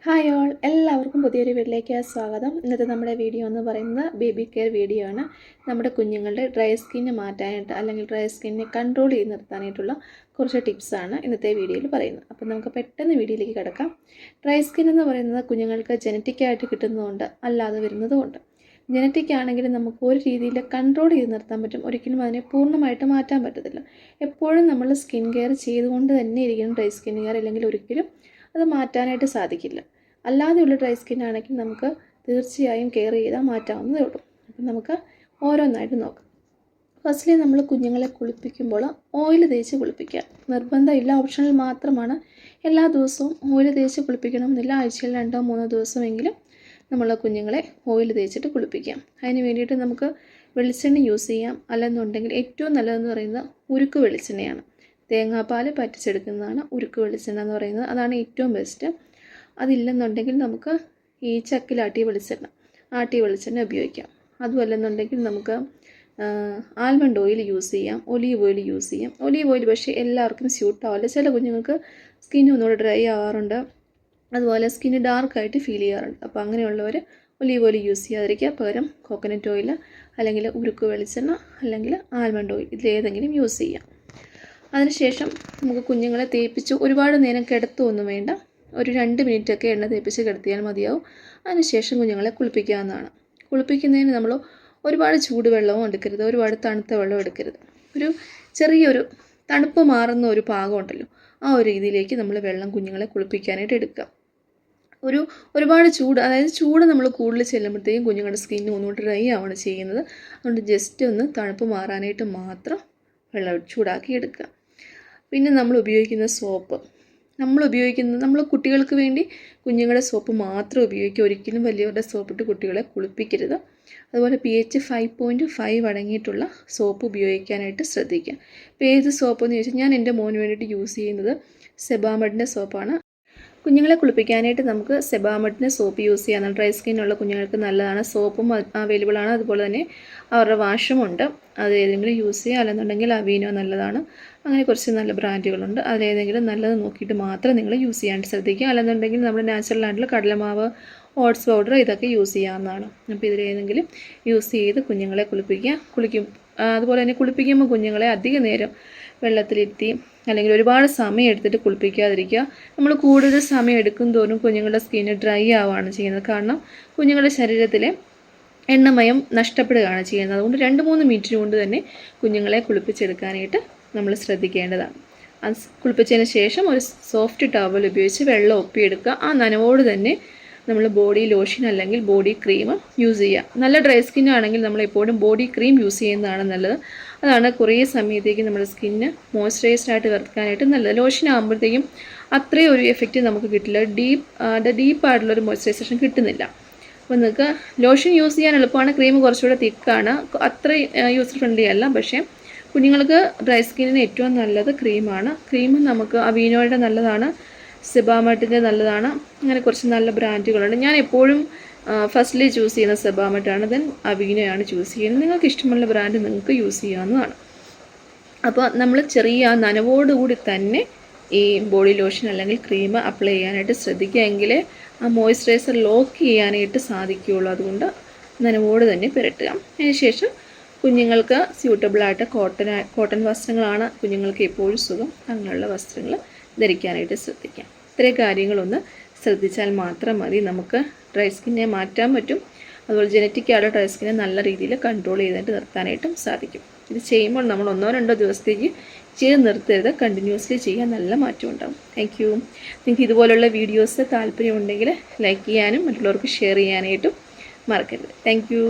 Hi all, എല്ലാവർക്കും പുതിയൊരു വീഡിയോയിലേക്ക് സ്വാഗതം. ഇന്നത്തെ നമ്മുടെ വീഡിയോ എന്ന് പറയുന്നത് ബേബി കെയർ വീഡിയോ ആണ്. നമ്മുടെ കുഞ്ഞുങ്ങളുടെ ഡ്രൈ സ്കിന്ന് മാറ്റാനായിട്ട് അല്ലെങ്കിൽ ഡ്രൈ സ്കിന്നിനെ കൺട്രോൾ ചെയ്ത് നിർത്താനായിട്ടുള്ള കുറച്ച് ടിപ്സാണ് ഇന്നത്തെ വീഡിയോയിൽ പറയുന്നത്. അപ്പോൾ നമുക്ക് പെട്ടെന്ന് വീഡിയോയിലേക്ക് കിടക്കാം. ഡ്രൈ സ്കിൻ എന്ന് പറയുന്നത് കുഞ്ഞുങ്ങൾക്ക് ജനറ്റിക്കായിട്ട് കിട്ടുന്നതുകൊണ്ട് അല്ലാതെ വരുന്നതുകൊണ്ട്. ജനറ്റിക് ആണെങ്കിൽ നമുക്ക് ഒരു രീതിയിൽ കൺട്രോൾ ചെയ്ത് നിർത്താൻ പറ്റും, ഒരിക്കലും അതിനെ പൂർണ്ണമായിട്ട് മാറ്റാൻ പറ്റത്തില്ല. എപ്പോഴും നമ്മൾ സ്കിൻ കെയർ ചെയ്തുകൊണ്ട് തന്നെ ഇരിക്കണം ഡ്രൈ സ്കിൻ കെയർ, അല്ലെങ്കിൽ ഒരിക്കലും അത് മാറ്റാനായിട്ട് സാധിക്കില്ല. അല്ലാതെയുള്ള ഡ്രൈ സ്കിൻ ആണെങ്കിൽ നമുക്ക് തീർച്ചയായും കെയർ ചെയ്താൽ മാറ്റാവുന്നതേ ഉള്ളൂ. അപ്പം നമുക്ക് ഓരോന്നായിട്ട് നോക്കാം. ഫസ്റ്റ്ലി നമ്മൾ കുഞ്ഞുങ്ങളെ കുളിപ്പിക്കുമ്പോൾ ഓയിൽ തേച്ച് കുളിപ്പിക്കുക നിർബന്ധമില്ല, ഓപ്ഷണൽ മാത്രമാണ്. എല്ലാ ദിവസവും ഓയിൽ തേച്ച് കുളിപ്പിക്കണമെന്നില്ല. ആഴ്ചയിൽ 2-3 ദിവസമെങ്കിലും നമ്മൾ കുഞ്ഞുങ്ങളെ ഓയിൽ തേച്ചിട്ട് കുളിപ്പിക്കാം. അതിന് വേണ്ടിയിട്ട് നമുക്ക് വെളിച്ചെണ്ണ യൂസ് ചെയ്യാം. അല്ലെന്നുണ്ടെങ്കിൽ ഏറ്റവും നല്ലതെന്ന് പറയുന്നത് ഉരുക്ക് വെളിച്ചെണ്ണയാണ്. തേങ്ങാപ്പാൽ പറ്റിച്ചെടുക്കുന്നതാണ് ഉരുക്ക് വെളിച്ചെണ്ണ എന്ന് പറയുന്നത്. അതാണ് ഏറ്റവും ബെസ്റ്റ്. അതില്ലെന്നുണ്ടെങ്കിൽ നമുക്ക് ഈ ചക്കിലാട്ടിയ വെളിച്ചെണ്ണ ഉപയോഗിക്കാം. അതുമല്ലെന്നുണ്ടെങ്കിൽ നമുക്ക് ആൽമണ്ട് ഓയിൽ യൂസ് ചെയ്യാം, ഒലീവ് ഓയിൽ യൂസ് ചെയ്യാം. ഒലീവ് ഓയിൽ പക്ഷേ എല്ലാവർക്കും സ്യൂട്ട് ആവില്ല. ചില കുഞ്ഞുങ്ങൾക്ക് സ്കിൻ ഒന്നുകൂടെ ഡ്രൈ ആവാറുണ്ട്, അതുപോലെ സ്കിന്ന് ഡാർക്കായിട്ട് ഫീൽ ചെയ്യാറുണ്ട്. അപ്പോൾ അങ്ങനെയുള്ളവർ ഒലീവ് ഓയിൽ യൂസ് ചെയ്യാതിരിക്കുക. പകരം കോക്കനട്ട് ഓയിൽ അല്ലെങ്കിൽ ഉരുക്ക് വെളിച്ചെണ്ണ അല്ലെങ്കിൽ ആൽമണ്ട് ഓയിൽ ഇതിലേതെങ്കിലും യൂസ് ചെയ്യാം. അതിനുശേഷം നമുക്ക് കുഞ്ഞുങ്ങളെ തേപ്പിച്ച് ഒരുപാട് നേരം കിടത്തുമൊന്നും വേണ്ട. ഒരു 2 മിനിറ്റൊക്കെ എണ്ണ തേപ്പിച്ച് കിടത്തിയാൽ മതിയാവും. അതിനുശേഷം കുഞ്ഞുങ്ങളെ കുളിപ്പിക്കാവുന്നതാണ്. കുളിപ്പിക്കുന്നതിന് നമ്മൾ ഒരുപാട് ചൂടുവെള്ളവും എടുക്കരുത്, ഒരുപാട് തണുത്ത വെള്ളവും എടുക്കരുത്. ഒരു ചെറിയൊരു തണുപ്പ് മാറുന്ന ഒരു പാകമുണ്ടല്ലോ, ആ ഒരു രീതിയിലേക്ക് നമ്മൾ വെള്ളം കുഞ്ഞുങ്ങളെ കുളിപ്പിക്കാനായിട്ട് എടുക്കുക. ഒരുപാട് ചൂട്, അതായത് ചൂട് നമ്മൾ കൂടുതൽ ചെല്ലുമ്പോഴത്തേക്കും കുഞ്ഞുങ്ങളുടെ സ്കിന്ന് ഒന്നുകൂടി ഡ്രൈ ആവുകയാണ് ചെയ്യുന്നത്. അതുകൊണ്ട് ജസ്റ്റ് ഒന്ന് തണുപ്പ് മാറാനായിട്ട് മാത്രം വെള്ളം ചൂടാക്കി എടുക്കുക. പിന്നെ നമ്മൾ ഉപയോഗിക്കുന്ന സോപ്പ്, നമ്മൾ കുട്ടികൾക്ക് വേണ്ടി കുഞ്ഞുങ്ങളുടെ സോപ്പ് മാത്രം ഉപയോഗിക്കുക. ഒരിക്കലും വലിയവരുടെ സോപ്പിട്ട് കുട്ടികളെ കുളിപ്പിക്കരുത്. അതുപോലെ pH 5.5 അടങ്ങിയിട്ടുള്ള സോപ്പ് ഉപയോഗിക്കാനായിട്ട് ശ്രദ്ധിക്കുക. ഇപ്പോൾ ഏത് സോപ്പെന്ന് ചോദിച്ചാൽ ഞാൻ എൻ്റെ മോന് വേണ്ടിയിട്ട് യൂസ് ചെയ്യുന്നത് സെബാമെഡിൻ്റെ സോപ്പാണ്. കുഞ്ഞുങ്ങളെ കുളിപ്പിക്കാനായിട്ട് നമുക്ക് സെബാമെഡിൻ്റെ സോപ്പ് യൂസ് ചെയ്യാം. ഡ്രൈ സ്കിന്നുള്ള കുഞ്ഞുങ്ങൾക്ക് നല്ലതാണ്. സോപ്പും അവൈലബിൾ ആണ്, അതുപോലെ തന്നെ അവരുടെ വാഷും ഉണ്ട്. അത് ഏതെങ്കിലും യൂസ് ചെയ്യുക. അല്ലെന്നുണ്ടെങ്കിൽ അവീനോ നല്ലതാണ്. അങ്ങനെ കുറച്ച് നല്ല ബ്രാൻഡുകളുണ്ട്. അതിലേതെങ്കിലും നല്ലത് നോക്കിയിട്ട് മാത്രം നിങ്ങൾ യൂസ് ചെയ്യാനായിട്ട് ശ്രദ്ധിക്കുക. അല്ലെന്നുണ്ടെങ്കിൽ നമ്മുടെ നാച്ചുറൽ ആയിട്ടുള്ള കടലമാവ്, ഓട്സ് പൗഡർ ഇതൊക്കെ യൂസ് ചെയ്യാവുന്നതാണ്. അപ്പോൾ ഇതിലേതെങ്കിലും യൂസ് ചെയ്ത് കുഞ്ഞുങ്ങളെ കുളിക്കും. അതുപോലെ തന്നെ കുളിപ്പിക്കുമ്പോൾ കുഞ്ഞുങ്ങളെ അധിക നേരം വെള്ളത്തിലിരുത്തി അല്ലെങ്കിൽ ഒരുപാട് സമയം എടുത്തിട്ട് കുളിപ്പിക്കാതിരിക്കുക. നമ്മൾ കൂടുതൽ സമയം എടുക്കും തോറും കുഞ്ഞുങ്ങളുടെ സ്കിന്ന് ഡ്രൈ ആവുകയാണ് ചെയ്യുന്നത്. കാരണം കുഞ്ഞുങ്ങളുടെ ശരീരത്തിലെ എണ്ണമയം നഷ്ടപ്പെടുകയാണ് ചെയ്യുന്നത്. അതുകൊണ്ട് 2-3 മിനിറ്റ് കൊണ്ട് തന്നെ കുഞ്ഞുങ്ങളെ കുളിപ്പിച്ചെടുക്കാനായിട്ട് നമ്മൾ ശ്രദ്ധിക്കേണ്ടതാണ്. അത് കുളിപ്പിച്ചതിന് ശേഷം ഒരു സോഫ്റ്റ് ടവൽ ഉപയോഗിച്ച് വെള്ളം ഒപ്പിയെടുക്കുക. ആ നനവോട് തന്നെ നമ്മൾ ബോഡി ലോഷൻ അല്ലെങ്കിൽ ബോഡി ക്രീം യൂസ് ചെയ്യുക. നല്ല ഡ്രൈ സ്കിൻ ആണെങ്കിൽ നമ്മൾ എപ്പോഴും ബോഡി ക്രീം യൂസ് ചെയ്യുന്നതാണ് നല്ലത്. അതാണ് കുറേ സമയത്തേക്ക് നമ്മുടെ സ്കിന്ന് മോയ്സ്ചറൈസ്ഡ് ആയിട്ട് വെക്കാനായിട്ട് നല്ലത്. ലോഷൻ ആകുമ്പോഴത്തേക്കും അത്രയും ഒരു എഫക്റ്റ് നമുക്ക് കിട്ടില്ല, ഡീപ്പായിട്ടുള്ളൊരു മോയ്സ്ചറൈസേഷൻ കിട്ടുന്നില്ല. അപ്പോൾ നിങ്ങൾക്ക് ലോഷൻ യൂസ് ചെയ്യാൻ എളുപ്പമാണ്, ക്രീം കുറച്ചുകൂടെ തിക്കാണ്, അത്ര യൂസർ ഫ്രണ്ട്ലി അല്ല. പക്ഷേ കുഞ്ഞുങ്ങൾക്ക് ഡ്രൈ സ്കിന്നിന് ഏറ്റവും നല്ലത് ക്രീമാണ്. ക്രീം നമുക്ക് അവീനോയുടെ നല്ലതാണ്, സെബാമെഡിൻ്റെ നല്ലതാണ്. അങ്ങനെ കുറച്ച് നല്ല ബ്രാൻഡുകളുണ്ട്. ഞാൻ എപ്പോഴും ഫസ്റ്റ്ലി ചൂസ് ചെയ്യുന്ന സെബാമെഡാണ്, ദെൻ അവീനോയാണ് ചൂസ് ചെയ്യുന്നത്. നിങ്ങൾക്ക് ഇഷ്ടമുള്ള ബ്രാൻഡ് നിങ്ങൾക്ക് യൂസ് ചെയ്യാവുന്നതാണ്. അപ്പോൾ നമ്മൾ ചെറിയ നനവോടുകൂടി തന്നെ ഈ ബോഡി ലോഷൻ അല്ലെങ്കിൽ ക്രീം അപ്ലൈ ചെയ്യാനായിട്ട് ശ്രദ്ധിക്കുക. എങ്കിലേ ആ മോയ്സ്ചറൈസർ ലോക്ക് ചെയ്യാനായിട്ട് സാധിക്കുകയുള്ളൂ. അതുകൊണ്ട് നനവോട് തന്നെ പുരട്ടുക. അതിനുശേഷം കുഞ്ഞുങ്ങൾക്ക് സ്യൂട്ടബിളായിട്ട് കോട്ടൺ വസ്ത്രങ്ങളാണ് കുഞ്ഞുങ്ങൾക്ക് എപ്പോഴും സുഖം. അങ്ങനെയുള്ള വസ്ത്രങ്ങൾ ധരിക്കാനായിട്ട് ശ്രദ്ധിക്കാം. ഇത്രയും കാര്യങ്ങളൊന്ന് ശ്രദ്ധിച്ചാൽ മാത്രം മതി, നമുക്ക് ഡ്രൈ സ്കിന്നെ മാറ്റാൻ പറ്റും. അതുപോലെ ജനറ്റിക്കായുള്ള ഡ്രൈ സ്കിന്നെ നല്ല രീതിയിൽ കൺട്രോൾ ചെയ്തിട്ട് നിർത്താനായിട്ടും സാധിക്കും. ഇത് ചെയ്യുമ്പോൾ നമ്മൾ 1-2 ദിവസത്തേക്ക് ചെയ്ത് നിർത്തരുത്, കണ്ടിന്യൂസ്ലി ചെയ്യാൻ നല്ല മാറ്റം ഉണ്ടാകും. Thank you. നിങ്ങൾക്ക് ഇതുപോലുള്ള വീഡിയോസ് താല്പര്യമുണ്ടെങ്കിൽ ലൈക്ക് ചെയ്യാനും മറ്റുള്ളവർക്ക് ഷെയർ ചെയ്യാനായിട്ടും മറക്കരുത്. Thank you.